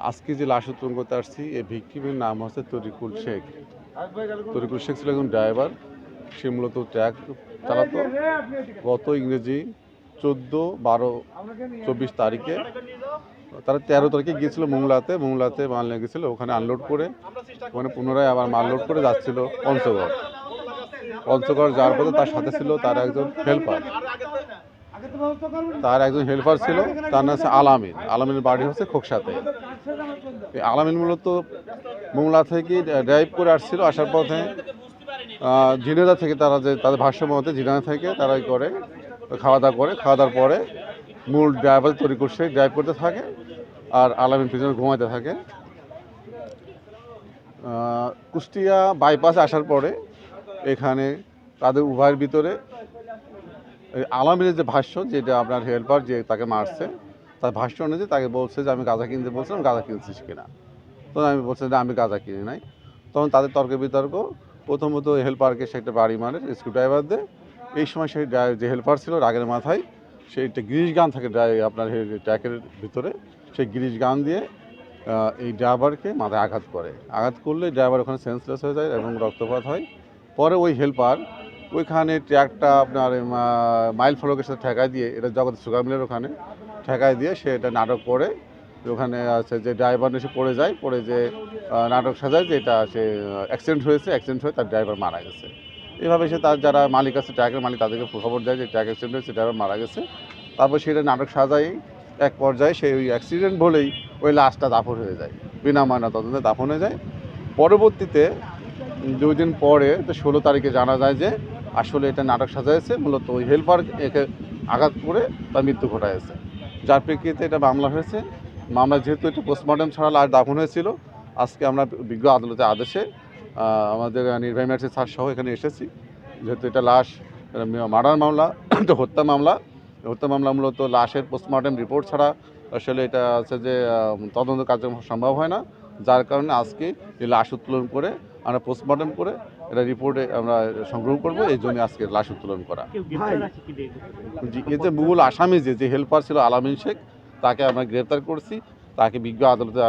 আজকে যে লাশ উত্তোলন করতে আসছি এই ভিকটিমের নাম হচ্ছে তরিকুল শেখ। তরিকুল শেখ ছিল একজন ড্রাইভার। সে মূলত ট্রাক চালাতো। গত ইংরেজি 14, 12, 24 তারিখে তারা 13 তারিখে গিয়েছিল মোংলাতে মাল নিয়ে গেছিলো, ওখানে আনলোড করে ওখানে পুনরায় আবার মাল লোড করে যাচ্ছিল পঞ্চগড় যাওয়ার পথে তার সাথে ছিল তার একজন হেল্পার। ছিল, তার নাম হচ্ছে আলামিনের বাড়ি হচ্ছে খোকসাতে। আলামিন মূলত মোংলা থেকে ড্রাইভ করে আসছিল, আসার পথে ঝিনেদা থেকে তাদের ভাষ্য মতে ঝিনেদা থেকে তারা করে খাওয়া দাওয়ার পরে মূল ড্রাইভার তরিকুল শেখ ড্রাইভ করতে থাকে আর আলামিন পিছনে ঘুমাইতে থাকে। কুষ্টিয়া বাইপাসে আসার পরে এখানে তাদের উভয়ের ভিতরে আলামিনের যে ভাষ্য, যেটা আপনার হেল্পার যে তাকে মারছে, তার ভাষ্য অনুযায়ী তাকে বলছে যে আমি গাঁজা কিনতে বলছিলাম, গাঁজা কিনছিস কিনা। তখন আমি বলছি যে আমি গাঁজা কিনি নাই। তখন তাদের তর্ক বিতর্ক। প্রথমত হেল্পারকে সে একটা বাড়ি মারে স্ক্রুড্রাইভার দিয়ে। এই সময় সেই যে হেল্পার ছিল রাগের মাথায় সেই একটা গ্রিস গান থাকে আপনার ট্র্যাকের ভিতরে, সেই গ্রিস গান দিয়ে এই ড্রাইভারকে মাথায় আঘাত করলে ড্রাইভার ওখানে সেন্সলেস হয়ে যায় এবং রক্তপাত হয়। পরে ওই হেল্পার ওইখানে ট্র্যাকটা আপনার মাইল ফলকের সাথে ঠেকায় দিয়ে, এটা জগৎ সুগার মিলের ওখানে ঠেকায় দিয়ে সে এটা নাটক করে ওখানে আছে যে ড্রাইভার এসে পড়ে যে নাটক সাজায় যে এটা সে অ্যাক্সিডেন্ট হয়ে তার ড্রাইভার মারা গেছে। এভাবে সে তার যারা মালিক আছে ট্র্যাকের মালিক তাদেরকে খবর দেয় যে ট্র্যাক অ্যাক্সিডেন্ট হয়েছে, ড্রাইভার মারা গেছে। তারপর সেটা নাটক সাজাই এক পর্যায়ে সেই ওই অ্যাক্সিডেন্ট বলেই ওই লাশটা দাফন হয়ে যায়, বিনা ময়না তদন্তে দাফন হয়ে যায়। পরবর্তীতে 2 দিন পরে তো 16 তারিখে জানা যায় যে আসলে এটা নাটক সাজাইছে, মূলত ওই হেল্পার একে আঘাত করে তার মৃত্যু ঘটাইছে, যার প্রেক্ষিতে এটা মামলা হয়েছে। মামলা যেহেতু এটা পোস্টমর্টম ছাড়া লাশ দাফন হয়েছিল, আজকে আমরা বিজ্ঞ আদালতের আদেশে আমাদের নির্বাহী ম্যাজিস্ট্রেট স্যার সহ এখানে এসেছি। যেহেতু এটা লাশ মার্ডার মামলা, তো হত্যা মামলা মূলত লাশের পোস্টমর্টম রিপোর্ট ছাড়া আসলে এটা আছে যে তদন্ত কার্যক্রম সম্ভব হয় না, যার কারণে আজকে এই লাশ উত্তোলন করে আমরা পোস্টমর্টম করে এটা রিপোর্টে আমরা সংগ্রহ করব, এই জন্য আজকে লাশ উত্তোলন করা। এতে মূল আসামি যে হেল্পার ছিল আলামিন শেখ, তাকে আমরা গ্রেপ্তার করছি, তাকে বিজ্ঞ আদালতে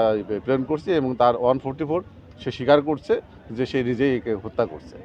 প্রেরণ করছি এবং তার 144 সে স্বীকার করছে যে সে নিজেই একে হত্যা করছে।